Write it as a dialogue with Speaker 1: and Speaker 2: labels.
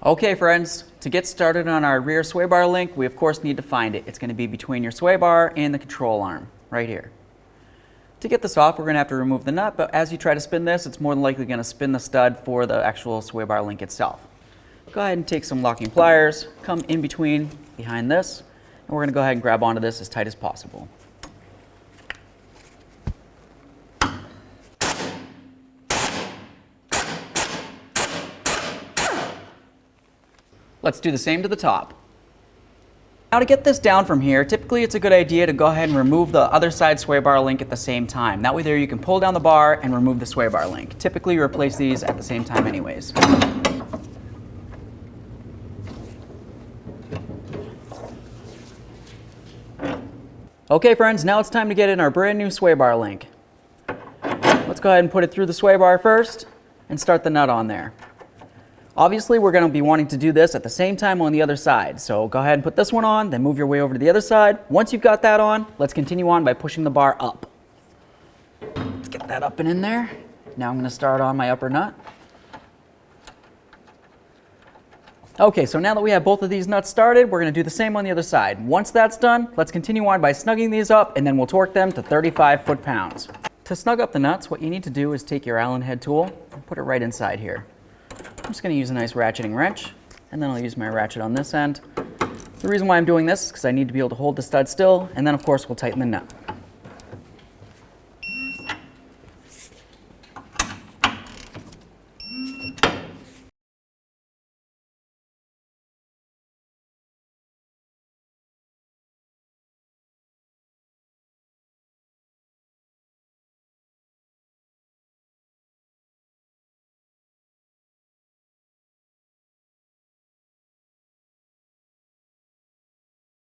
Speaker 1: Okay friends, to get started on our rear sway bar link, we of course need to find it. It's going to be between your sway bar and the control arm, right here. To get this off, we're going to have to remove the nut, but as you try to spin this, it's more than likely going to spin the stud for the actual sway bar link itself. Go ahead and take some locking pliers, come in between, behind this, and we're going to go ahead and grab onto this as tight as possible. Let's do the same to the top. Now to get this down from here, typically it's a good idea to go ahead and remove the other side sway bar link at the same time. That way there you can pull down the bar and remove the sway bar link. Typically you replace these at the same time anyways. Okay friends, now it's time to get in our brand new sway bar link. Let's go ahead and put it through the sway bar first and start the nut on there. Obviously, we're going to be wanting to do this at the same time on the other side. So go ahead and put this one on, then move your way over to the other side. Once you've got that on, let's continue on by pushing the bar up. Let's get that up and in there. Now I'm going to start on my upper nut. Okay, so now that we have both of these nuts started, we're going to do the same on the other side. Once that's done, let's continue on by snugging these up, and then we'll torque them to 35 foot-pounds. To snug up the nuts, what you need to do is take your Allen head tool and put it right inside here. I'm just going to use a nice ratcheting wrench, and then I'll use my ratchet on this end. The reason why I'm doing this is because I need to be able to hold the stud still, and then of course we'll tighten the nut.